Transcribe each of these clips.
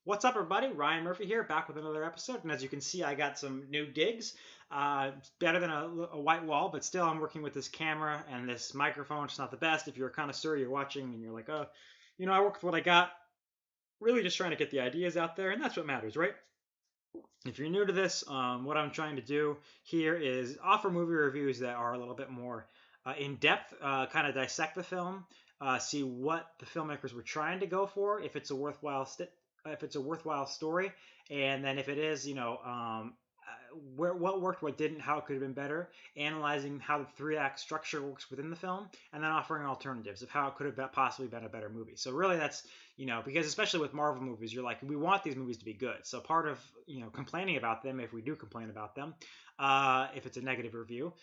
What's up, everybody? Ryan Murphy here, back with another episode. And as you can see, I got some new digs. It's better than a white wall, but still, I'm working with this camera and this microphone. It's not the best. If you're a connoisseur, you're watching and you're like, oh, I work with what I got. Really just trying to get the ideas out there, and that's what matters, right? If you're new to this, what I'm trying to do here is offer movie reviews that are a little bit more in depth, kind of dissect the film, see what the filmmakers were trying to go for, if it's a worthwhile story, and then if it is, where what worked, what didn't, how it could have been better, analyzing how the three-act structure works within the film, and then offering alternatives of how it could have possibly been a better movie. So really, that's because especially with Marvel movies, you're like, we want these movies to be good. So part of complaining about them, if we do complain about them, if it's a negative review,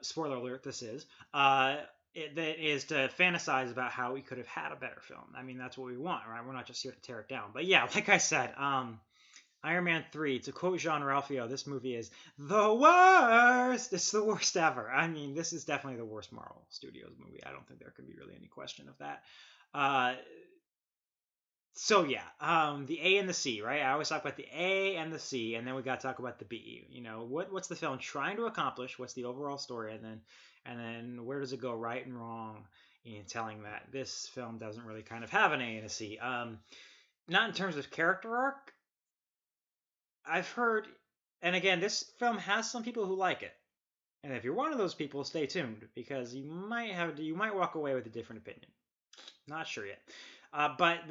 spoiler alert, this is. That is to fantasize about how we could have had a better film. I mean, that's what we want, right? We're not just here to tear it down. But yeah, like I said, Iron Man 3, to quote Jean-Ralphio, this movie is the worst. It's the worst ever. I mean, this is definitely the worst Marvel Studios movie. I don't think there could be really any question of that. So yeah, the A and the C, right? I always talk about the A and the C, and then we got to talk about the B. What's the film trying to accomplish? What's the overall story, and then where does it go right and wrong in telling that this film doesn't really kind of have an A and a C. Not in terms of character arc. I've heard, and again, this film has some people who like it, and if you're one of those people, stay tuned because you might walk away with a different opinion. Not sure yet. But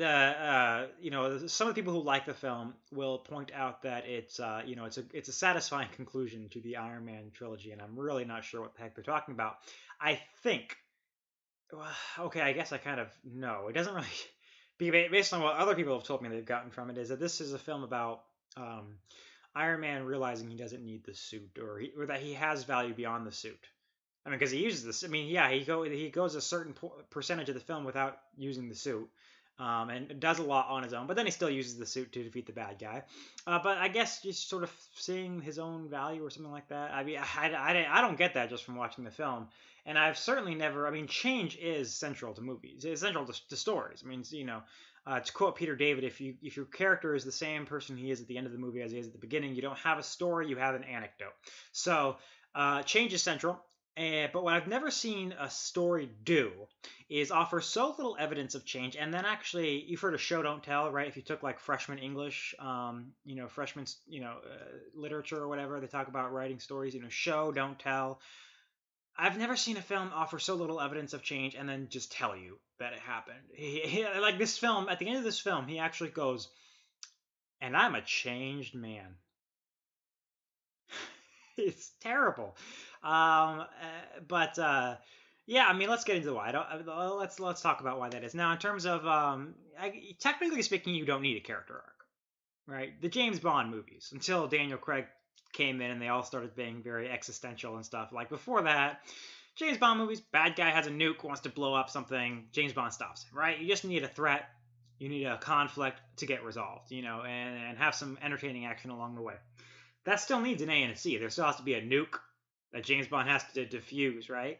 some of the people who like the film will point out that it's a satisfying conclusion to the Iron Man trilogy, and I'm really not sure what the heck they're talking about. I think, okay, I guess I kind of know. It doesn't really be based on what other people have told me they've gotten from it. Is that this is a film about Iron Man realizing he doesn't need the suit, or that he has value beyond the suit. I mean, because he uses this. I mean, yeah, he goes a certain percentage of the film without using the suit, and does a lot on his own. But then he still uses the suit to defeat the bad guy. But I guess just sort of seeing his own value or something like that. I mean, I don't get that just from watching the film. And I've certainly never. I mean, change is central to movies. It's central to stories. I mean, to quote Peter David, if your character is the same person he is at the end of the movie as he is at the beginning, you don't have a story, you have an anecdote. So change is central. But what I've never seen a story do is offer so little evidence of change, and then actually, you've heard of show don't tell, right? If you took like freshman English, freshman, literature or whatever, they talk about writing stories, show don't tell. I've never seen a film offer so little evidence of change and then just tell you that it happened. Like this film, at the end of this film, he actually goes, "And I'm a changed man." It's terrible. But yeah, I mean, let's get into why. Let's talk about why that is. Now, in terms of technically speaking, you don't need a character arc, right? The James Bond movies, until Daniel Craig came in and they all started being very existential and stuff. Like before that, James Bond movies, bad guy has a nuke, wants to blow up something, James Bond stops him, right? You just need a threat, you need a conflict to get resolved, and have some entertaining action along the way. That still needs an A and a C. There still has to be a nuke that James Bond has to defuse, right?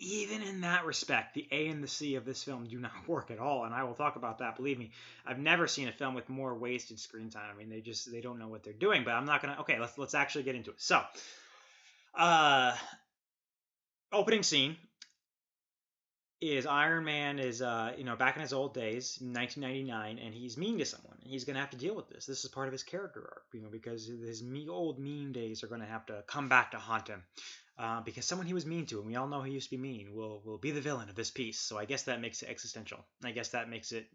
Even in that respect, the A and the C of this film do not work at all, and I will talk about that. Believe me, I've never seen a film with more wasted screen time. I mean, they don't know what they're doing. But I'm not gonna. Okay, let's actually get into it. So, opening scene is Iron Man is back in his old days, 1999, and he's mean to someone. He's gonna have to deal with this. This is part of his character arc, because his old mean days are gonna have to come back to haunt him. Because someone he was mean to, and we all know he used to be mean, will be the villain of this piece. So I guess that makes it existential. I guess that makes it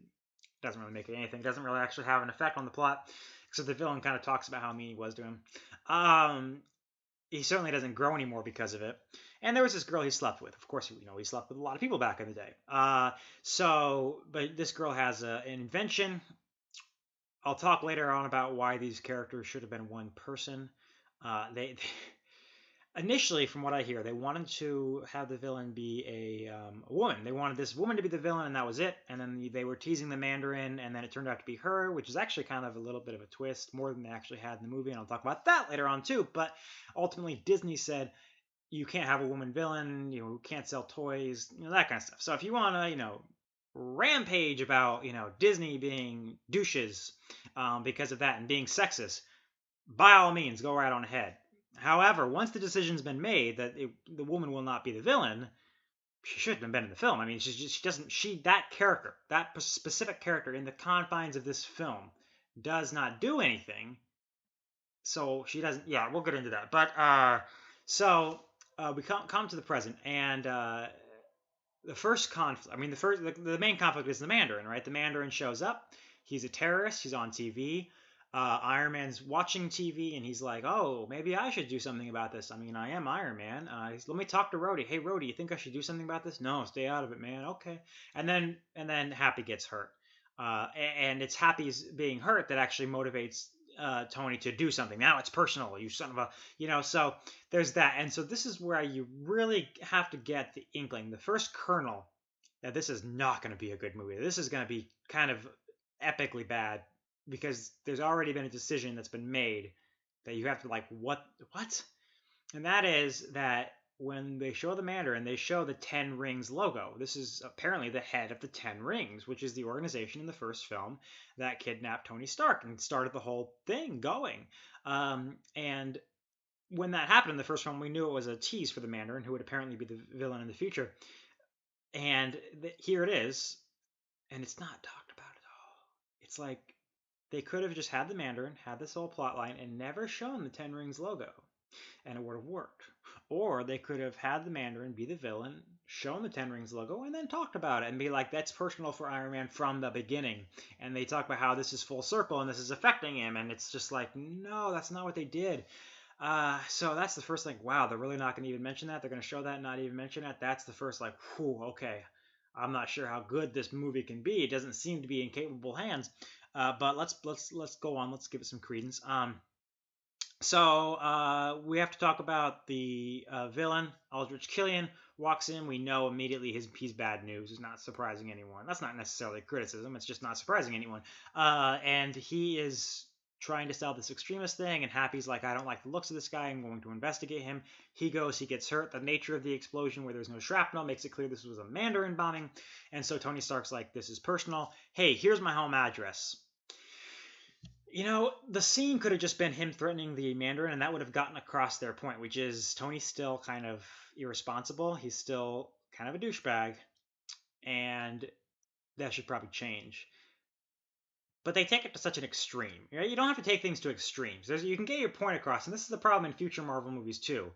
doesn't really make it anything. Doesn't really actually have an effect on the plot. Except the villain kind of talks about how mean he was to him. He certainly doesn't grow anymore because of it. And there was this girl he slept with. Of course, he slept with a lot of people back in the day. But this girl has an invention. I'll talk later on about why these characters should have been one person. They initially, from what I hear, they wanted to have the villain be a woman. They wanted this woman to be the villain, and that was it. And then they were teasing the Mandarin, and then it turned out to be her, which is actually kind of a little bit of a twist, more than they actually had in the movie, and I'll talk about that later on too. But ultimately, Disney said, you can't have a woman villain, you can't sell toys, that kind of stuff. So if you want to, rampage about Disney being douches because of that and being sexist. By all means, go right on ahead. However, once the decision's been made that the woman will not be the villain, she shouldn't have been in the film. I mean, that character, that specific character in the confines of this film, does not do anything. So she doesn't. Yeah, we'll get into that. But so we come to the present, and the first conflict. I mean, the main conflict is the Mandarin, right? The Mandarin shows up. He's a terrorist. He's on TV. Iron Man's watching TV, and he's like, "Oh, maybe I should do something about this. I mean, I am Iron Man. Let me talk to Rhodey. Hey, Rhodey, you think I should do something about this? No, stay out of it, man. Okay." And then Happy gets hurt, and it's Happy's being hurt that actually motivates Tony to do something. Now it's personal, you son of a. So there's that. And so this is where you really have to get the inkling, the first kernel, that this is not going to be a good movie. This is going to be kind of epically bad because there's already been a decision that's been made that you have to what? And that is that when they show the Mandarin, they show the 10 Rings logo. This is apparently the head of the 10 Rings, which is the organization in the first film that kidnapped Tony Stark and started the whole thing going. And when that happened in the first film, we knew it was a tease for the Mandarin, who would apparently be the villain in the future. And here it is, and it's not talked about at all. It's like they could have just had the Mandarin, had this whole plot line, and never shown the 10 Rings logo, and it would have worked. Or they could have had the Mandarin be the villain, shown the 10 Rings logo, and then talked about it and be like, that's personal for Iron Man from the beginning. And they talk about how this is full circle and this is affecting him. And it's just like, no, that's not what they did. So that's the first thing. Wow, they're really not going to even mention that. They're going to show that and not even mention that. That's the first whew, okay. I'm not sure how good this movie can be. It doesn't seem to be in capable hands. But let's go on. Let's give it some credence. So we have to talk about the villain. Aldrich Killian walks in. We know immediately he's bad news. It's not surprising anyone. That's not necessarily criticism. It's just not surprising anyone. And he is trying to sell this extremist thing, and Happy's like, I don't like the looks of this guy. I'm going to investigate him. He goes. He gets hurt. The nature of the explosion, where there's no shrapnel, makes it clear this was a Mandarin bombing. And so Tony Stark's like, this is personal. Hey, here's my home address. The scene could have just been him threatening the Mandarin, and that would have gotten across their point, which is Tony's still kind of irresponsible. He's still kind of a douchebag, and that should probably change. But they take it to such an extreme. You don't have to take things to extremes. You can get your point across, and this is the problem in future Marvel movies too.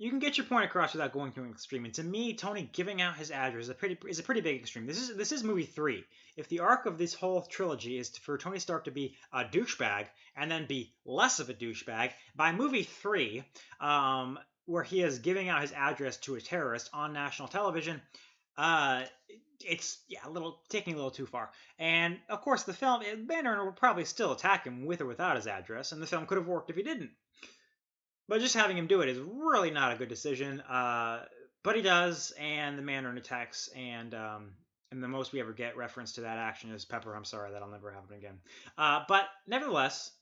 You can get your point across without going to an extreme. And to me, Tony giving out his address is a pretty big extreme. This is movie 3. If the arc of this whole trilogy is for Tony Stark to be a douchebag and then be less of a douchebag, by movie 3, where he is giving out his address to a terrorist on national television, it's taking a little too far. And of course, the film, Mandarin would probably still attack him with or without his address, and the film could have worked if he didn't. But just having him do it is really not a good decision. But he does, and the Mandarin attacks, and the most we ever get reference to that action is Pepper, I'm sorry, that'll never happen again. But nevertheless,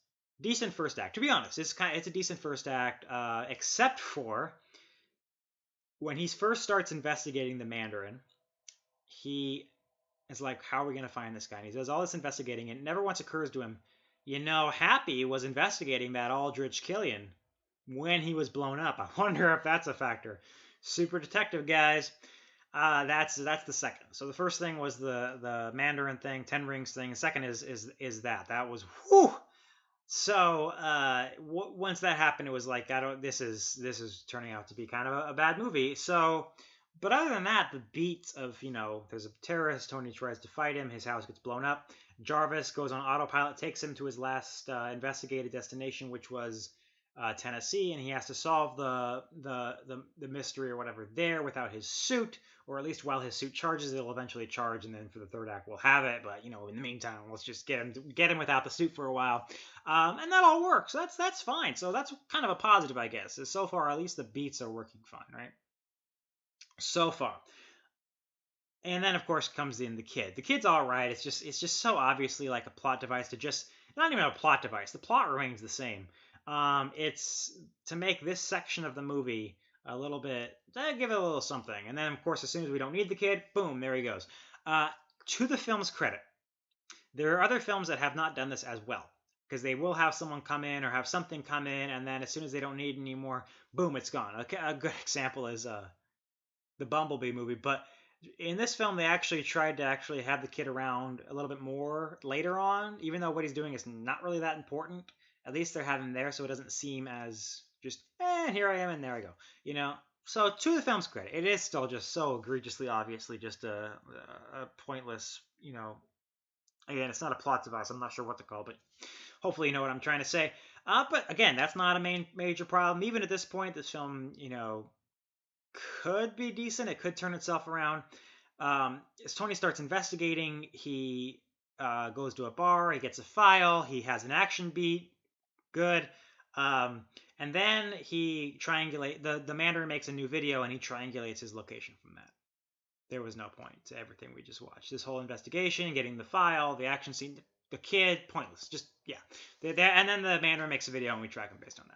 decent first act. To be honest, it's a decent first act, except for when he first starts investigating the Mandarin. He is like, how are we going to find this guy? And he does all this investigating, and it never once occurs to him, Happy was investigating that Aldrich Killian when he was blown up. I wonder if that's a factor. Super detective, guys. That's the second. So the first thing was the Mandarin thing, 10 Rings thing. The second is that was whew. So once that happened, it was like, this is turning out to be kind of a bad movie. So, but other than that, the beats of there's a terrorist. Tony tries to fight him. His house gets blown up. Jarvis goes on autopilot, takes him to his last investigated destination, which was Tennessee, and he has to solve the mystery or whatever there without his suit, or at least while his suit charges, it'll eventually charge, and then for the third act we'll have it. But in the meantime, let's just get him without the suit for a while, and that all works. So that's fine. So that's kind of a positive, I guess. So far, at least the beats are working fine, right? So far. And then, of course, comes in the kid. The kid's all right. It's just so obviously like a plot device to just not even a plot device. The plot remains the same. It's to make this section of the movie a little bit, give it a little something. And then, of course, as soon as we don't need the kid, boom, there he goes. Uh, to the film's credit, there are other films that have not done this as well. Because they will have someone come in or have something come in, and then as soon as they don't need it anymore, boom, it's gone. A good example is the Bumblebee movie. But in this film, they actually tried to actually have the kid around a little bit more later on, even though what he's doing is not really that important. At least they're having him there, so it doesn't seem as just, here I am and there I go. You know. So to the film's credit, it is still just so egregiously, obviously, just a pointless, Again, it's not a plot device. I'm not sure what to call, but hopefully you know what I'm trying to say. But again, that's not a major problem. Even at this point, this film, could be decent. It could turn itself around. As Tony starts investigating, he goes to a bar. He gets a file. He has an action beat. Good. And then he the Mandarin makes a new video, and he triangulates his location from that. There was no point to everything we just watched. This whole investigation, getting the file, the action scene, the kid, pointless. Just, yeah. And then the Mandarin makes a video, and we track him based on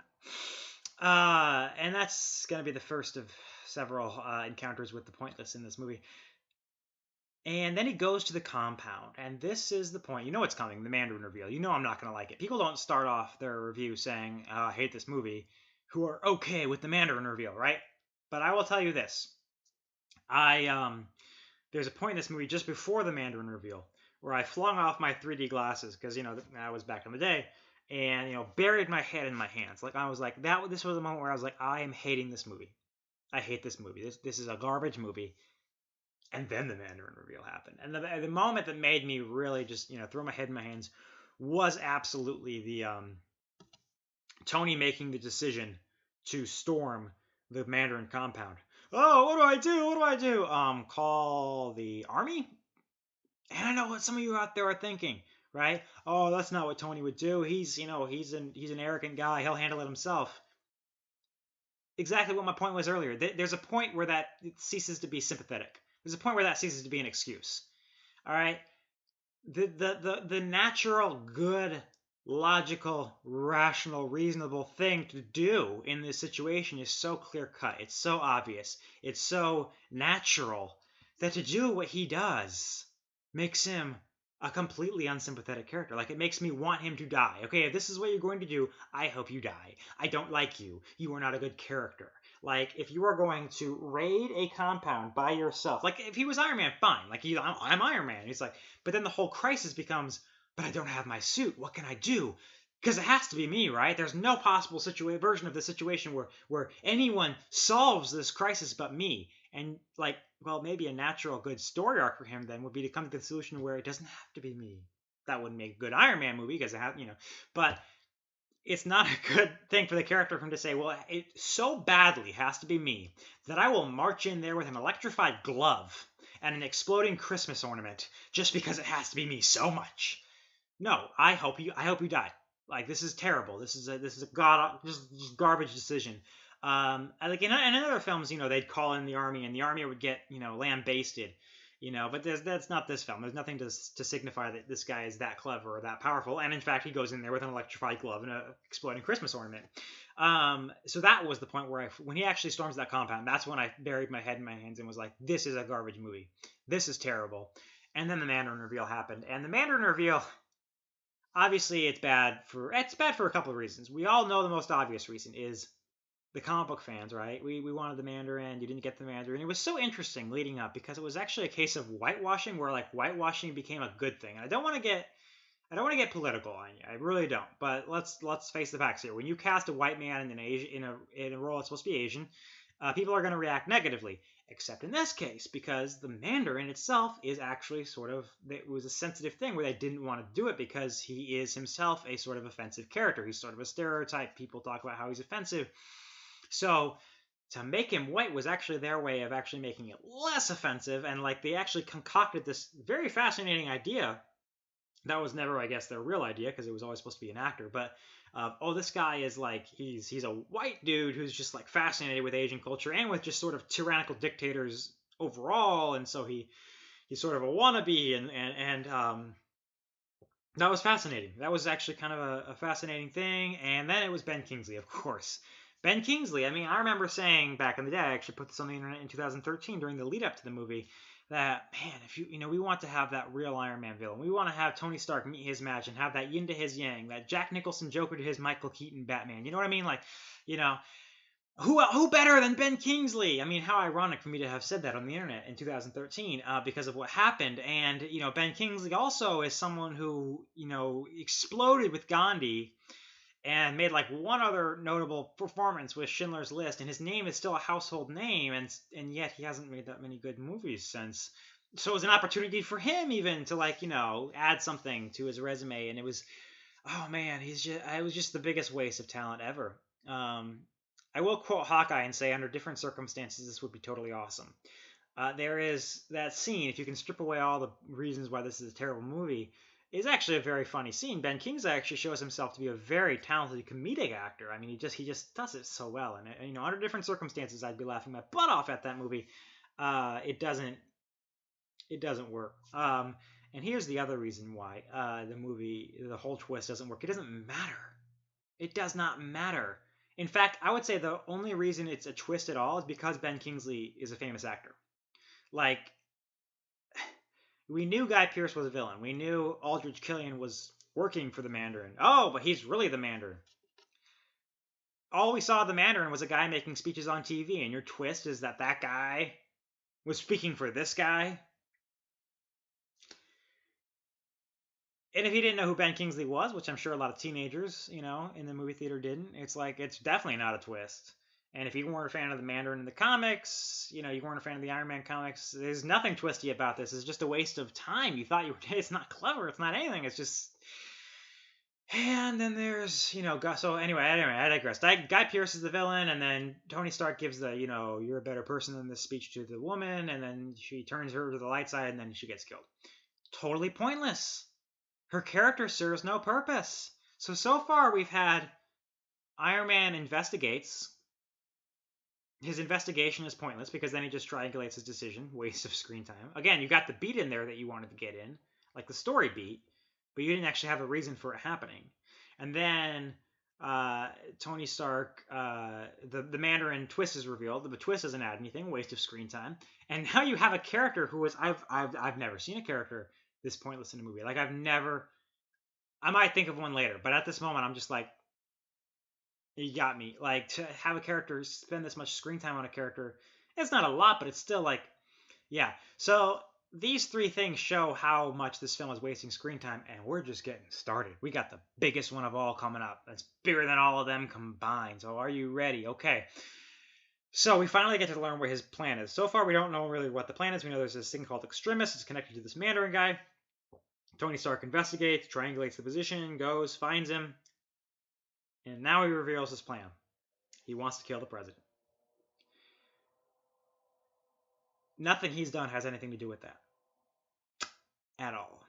that. And that's going to be the first of several encounters with the pointless in this movie. And then he goes to the compound, and this is the point. You know what's coming, the Mandarin reveal. You know I'm not going to like it. People don't start off their review saying, I hate this movie, who are okay with the Mandarin reveal, right? But I will tell you this. There's a point in this movie just before the Mandarin reveal where I flung off my 3D glasses because, I was back in the day and, buried my head in my hands. Like, I was like, this was a moment where I was like, I am hating this movie. I hate this movie. This is a garbage movie. And then the Mandarin reveal happened. And the moment that made me really just, throw my head in my hands was absolutely the Tony making the decision to storm the Mandarin compound. Oh, what do I do? What do I do? Call the army? And I know what some of you out there are thinking, right? Oh, that's not what Tony would do. He's an arrogant guy. He'll handle it himself. Exactly what my point was earlier. There's a point where that ceases to be sympathetic. There's a point where that ceases to be an excuse. All right? The natural, good, logical, rational, reasonable thing to do in this situation is so clear-cut. It's so obvious. It's so natural that to do what he does makes him a completely unsympathetic character. Like, it makes me want him to die. Okay, if this is what you're going to do, I hope you die. I don't like you. You are not a good character. Like, if you are going to raid a compound by yourself, like, if he was Iron Man, fine. Like, I'm Iron Man. He's like, but then the whole crisis becomes, but I don't have my suit. What can I do? Because it has to be me, right? There's no possible version of the situation where anyone solves this crisis but me. And, like, well, maybe a natural good story arc for him then would be to come to the solution where it doesn't have to be me. That wouldn't make a good Iron Man movie because it has, but it's not a good thing for the character for him to say, well, it so badly has to be me that I will march in there with an electrified glove and an exploding Christmas ornament just because it has to be me so much. No, I hope you die. Like, this is terrible. This is a just garbage decision. Like in other films, they'd call in the army and the army would get, lambasted. But that's not this film. There's nothing to signify that this guy is that clever or that powerful. And in fact, he goes in there with an electrified glove and an exploding Christmas ornament. So that was the point where when he actually storms that compound, that's when I buried my head in my hands and was like, this is a garbage movie. This is terrible. And then the Mandarin reveal happened. And the Mandarin reveal, obviously it's bad for a couple of reasons. We all know the most obvious reason is the comic book fans, right? We wanted the Mandarin. You didn't get the Mandarin. It was so interesting leading up because it was actually a case of whitewashing, where like whitewashing became a good thing. And I don't want to get political on you. I really don't. But let's face the facts here. When you cast a white man in a role that's supposed to be Asian, people are going to react negatively. Except in this case, because the Mandarin itself is actually it was a sensitive thing where they didn't want to do it because he is himself a sort of offensive character. He's sort of a stereotype. People talk about how he's offensive. So to make him white was actually their way of actually making it less offensive. And like they actually concocted this very fascinating idea. That was never, I guess, their real idea because it was always supposed to be an actor. But, this guy is like, he's a white dude who's just like fascinated with Asian culture and with just sort of tyrannical dictators overall. And so he's sort of a wannabe and that was fascinating. That was actually kind of a fascinating thing. And then it was Ben Kingsley, of course. Ben Kingsley, I mean, I remember saying back in the day, I actually put this on the internet in 2013 during the lead up to the movie. that, man, if we want to have that real Iron Man villain. We want to have Tony Stark meet his match and have that yin to his yang, that Jack Nicholson Joker to his Michael Keaton Batman. You know what I mean? Like, you know, who better than Ben Kingsley? I mean, how ironic for me to have said that on the internet in 2013 because of what happened. And, Ben Kingsley also is someone who, exploded with Gandhi and made like one other notable performance with Schindler's List, and his name is still a household name, and yet he hasn't made that many good movies since. So it was an opportunity for him even to add something to his resume, and it was, oh man, it was just the biggest waste of talent ever. I will quote Hawkeye and say, under different circumstances, this would be totally awesome. There is that scene, if you can strip away all the reasons why this is a terrible movie, is actually a very funny scene. Ben Kingsley actually shows himself to be a very talented comedic actor. I mean, he just does it so well. And under different circumstances, I'd be laughing my butt off at that movie. It doesn't work. And here's the other reason why the whole twist doesn't work. It doesn't matter. It does not matter. In fact, I would say the only reason it's a twist at all is because Ben Kingsley is a famous actor. Like, we knew Guy Pearce was a villain. We knew Aldrich Killian was working for the Mandarin. Oh, but he's really the Mandarin. All we saw of the Mandarin was a guy making speeches on TV, and your twist is that guy was speaking for this guy. And if you didn't know who Ben Kingsley was, which I'm sure a lot of teenagers, in the movie theater didn't, it's definitely not a twist. And if you weren't a fan of the Mandarin in the comics, you weren't a fan of the Iron Man comics, there's nothing twisty about this. It's just a waste of time. You thought it's not clever. It's not anything. It's just... And then there's, so anyway, I digress. Guy Pearce is the villain, and then Tony Stark gives the, you're a better person than this speech to the woman, and then she turns her to the light side, and then she gets killed. Totally pointless. Her character serves no purpose. So far we've had Iron Man investigates. His investigation is pointless because then he just triangulates his decision. Waste of screen time. Again, you got the beat in there that you wanted to get in, like the story beat, but you didn't actually have a reason for it happening. And then Tony Stark, the Mandarin twist is revealed. The twist doesn't add anything. Waste of screen time. And now you have a character who is I've never seen a character this pointless in a movie. I might think of one later, but at this moment I'm just like, you got me. Like, to have a character spend this much screen time on a character, it's not a lot, but it's still like, yeah. So these three things show how much this film is wasting screen time, and we're just getting started. We got the biggest one of all coming up. That's bigger than all of them combined. So are you ready? Okay. So we finally get to learn what his plan is. So far, we don't know really what the plan is. We know there's this thing called Extremis. It's connected to this Mandarin guy. Tony Stark investigates, triangulates the position, goes, finds him. And now he reveals his plan. He wants to kill the president. Nothing he's done has anything to do with that. At all.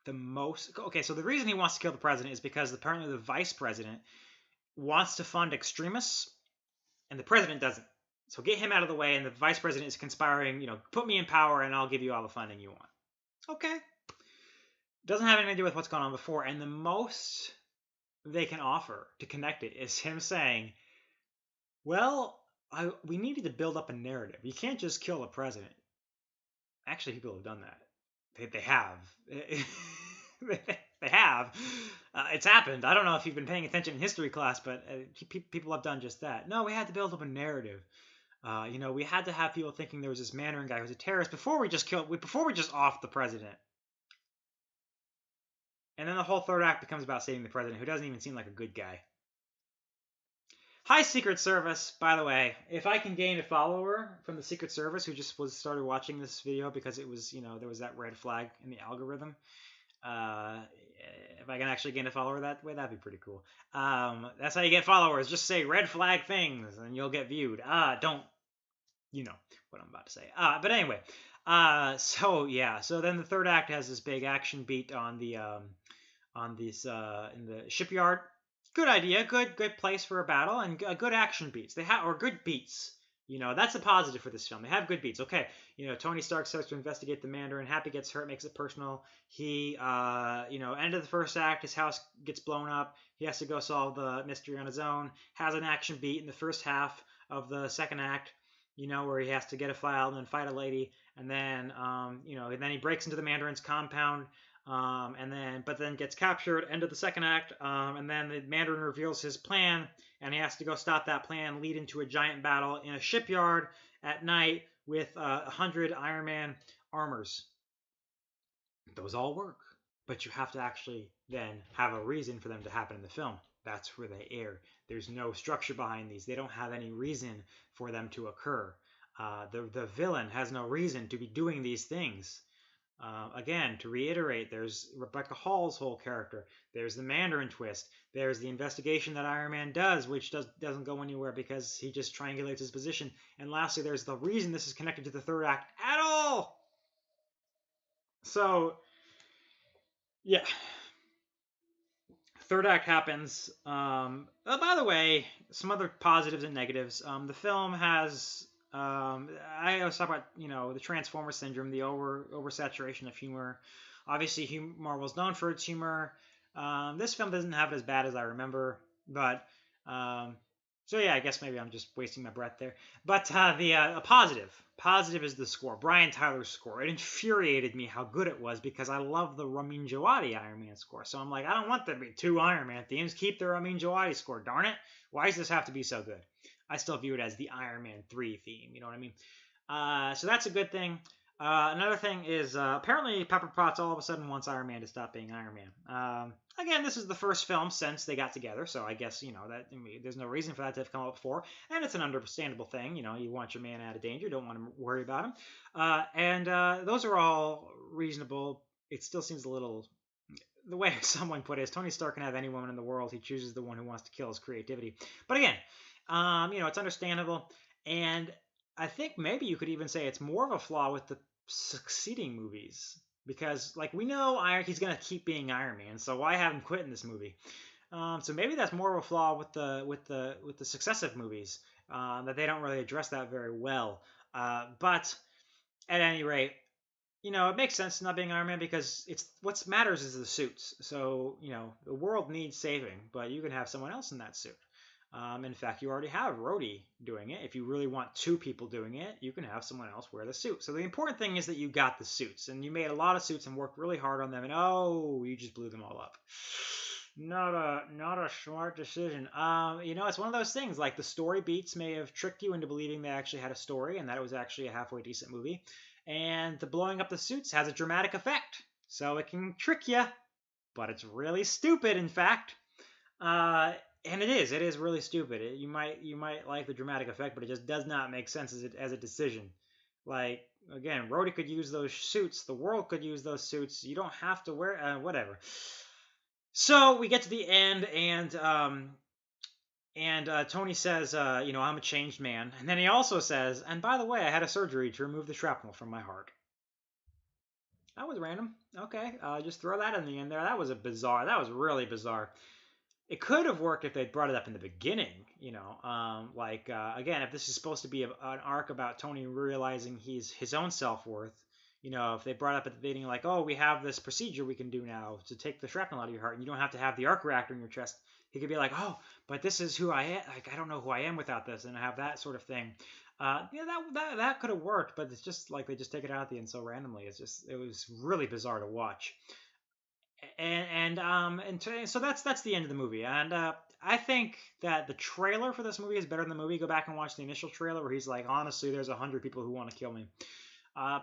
So the reason he wants to kill the president is because apparently the vice president wants to fund extremists, and the president doesn't. So get him out of the way, and the vice president is conspiring, put me in power and I'll give you all the funding you want. Okay. Doesn't have anything to do with what's gone on before, and the most they can offer to connect it is him saying, well, we needed to build up a narrative. You can't just kill the president. Actually, people have done that. They have. They have. It's happened. I don't know if you've been paying attention in history class, but people have done just that. No, we had to build up a narrative. We had to have people thinking there was this Mandarin guy who's a terrorist before we just off the president. And then the whole third act becomes about saving the president, who doesn't even seem like a good guy. Hi, Secret Service. By the way, if I can gain a follower from the Secret Service who just started watching this video because it was, there was that red flag in the algorithm. If I can actually gain a follower that way, that'd be pretty cool. That's how you get followers. Just say red flag things and you'll get viewed. Don't, what I'm about to say. But anyway, so then the third act has this big action beat on the, in the shipyard. Good idea, good place for a battle, and good action beats. Or good beats. That's a positive for this film. They have good beats. Okay, Tony Stark starts to investigate the Mandarin. Happy gets hurt, makes it personal. He, end of the first act, his house gets blown up. He has to go solve the mystery on his own. Has an action beat in the first half of the second act. where he has to get a file and then fight a lady, and then and then he breaks into the Mandarin's compound, but then gets captured. End of the second act, and then the Mandarin reveals his plan, and he has to go stop that plan, lead into a giant battle in a shipyard at night with 100 Iron Man armors. Those all work, but you have to actually then have a reason for them to happen in the film. That's where they air. There's no structure behind these. They don't have any reason for them to occur. The villain has no reason to be doing these things. Again, to reiterate, there's Rebecca Hall's whole character. There's the Mandarin twist. There's the investigation that Iron Man does, which doesn't go anywhere because he just triangulates his position. And lastly, there's the reason this is connected to the third act at all. So, yeah. Third act happens. By the way, some other positives and negatives. The film has. I always talk about the Transformer syndrome, the oversaturation of humor. Obviously, Marvel's known for its humor. This film doesn't have it as bad as I remember, but so yeah, I guess maybe I'm just wasting my breath there. But the positive is the score. Brian Tyler's score. It infuriated me how good it was because I love the Ramin Djawadi Iron Man score. So I'm like, I don't want there to be 2 Iron Man themes. Keep the Ramin Djawadi score. Darn it! Why does this have to be so good? I still view it as the Iron Man 3 theme. You know what I mean? So that's a good thing. Another thing is apparently Pepper Potts all of a sudden wants Iron Man to stop being Iron Man. Again, this is the first film since they got together, so I guess there's no reason for that to have come up before, and it's an understandable thing. You want your man out of danger, don't want to worry about him, and those are all reasonable. It still seems a little. The way someone put it is Tony Stark can have any woman in the world. He chooses the one who wants to kill his creativity. But again, it's understandable, and I think maybe you could even say it's more of a flaw with the succeeding movies because, we know he's gonna keep being Iron Man, so why have him quit in this movie? So maybe that's more of a flaw with the successive movies that they don't really address that very well. But at any rate, it makes sense not being Iron Man because what matters is the suits. So the world needs saving, but you can have someone else in that suit. In fact, you already have Rhodey doing it. If you really want 2 people doing it, you can have someone else wear the suit. So the important thing is that you got the suits, and you made a lot of suits and worked really hard on them, and you just blew them all up. Not a smart decision. It's one of those things. Like the story beats may have tricked you into believing they actually had a story and that it was actually a halfway decent movie. And the blowing up the suits has a dramatic effect, so it can trick you, but it's really stupid. In fact. And it is really stupid. You might like the dramatic effect, but it just does not make sense as a decision. Like, again, Rhodey could use those suits. The world could use those suits. You don't have to wear whatever. So we get to the end, and Tony says, I'm a changed man. And then he also says, and by the way, I had a surgery to remove the shrapnel from my heart. That was random. Okay, just throw that in the end there. That was really bizarre. It could have worked if they'd brought it up in the beginning, again, if this is supposed to be an arc about Tony realizing he's his own self-worth, if they brought up at the beginning, like, oh, we have this procedure we can do now to take the shrapnel out of your heart, and you don't have to have the arc reactor in your chest. He could be like, oh, but this is who I am. Like, I don't know who I am without this, and have that sort of thing. That could have worked, but it's just like they just take it out at the end so randomly. It was really bizarre to watch. So that's the end of the movie, and I think that the trailer for this movie is better than the movie. Go back and watch the initial trailer where he's like, honestly, there's 100 people who want to kill me,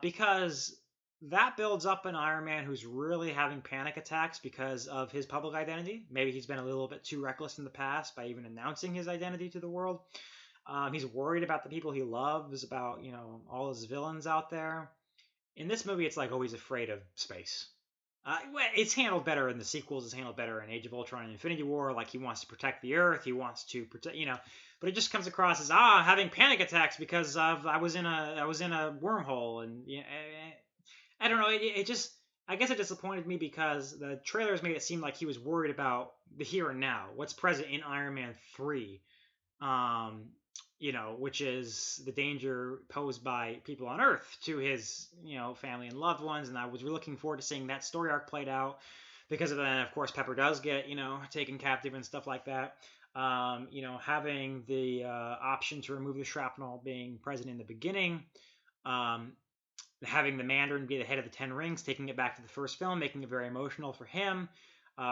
because that builds up an Iron Man who's really having panic attacks because of his public identity. Maybe he's been a little bit too reckless in the past by even announcing his identity to the world. He's worried about the people he loves, about all his villains out there. In this movie, it's like, oh, he's afraid of space. It's handled better in the sequels. It's handled better in Age of Ultron and Infinity War. Like, he wants to protect the Earth. He wants to protect, But it just comes across as having panic attacks because I was in a wormhole, and I don't know. I guess it disappointed me because the trailers made it seem like he was worried about the here and now, what's present in Iron Man 3. Which is the danger posed by people on Earth to his, family and loved ones. And I was looking forward to seeing that story arc played out. because of then, of course, Pepper does get, taken captive and stuff like that. Having the option to remove the shrapnel being present in the beginning, um, having the Mandarin be the head of the Ten Rings, taking it back to the first film, making it very emotional for him,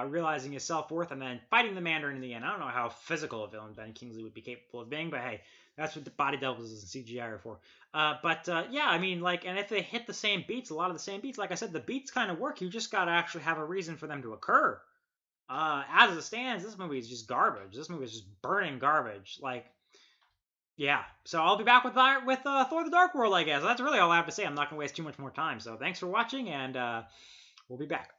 realizing his self-worth, and then fighting the Mandarin in the end. I don't know how physical a villain Ben Kingsley would be capable of being, but hey, that's what the body doubles and CGI are for. Yeah, I mean, like, and if they hit the same beats, a lot of the same beats, like I said, the beats kind of work. You just got to actually have a reason for them to occur. As it stands, this movie is just garbage. This movie is just burning garbage. Like, yeah. So I'll be back with Thor: The Dark World, I guess. That's really all I have to say. I'm not gonna waste too much more time. So thanks for watching, and we'll be back.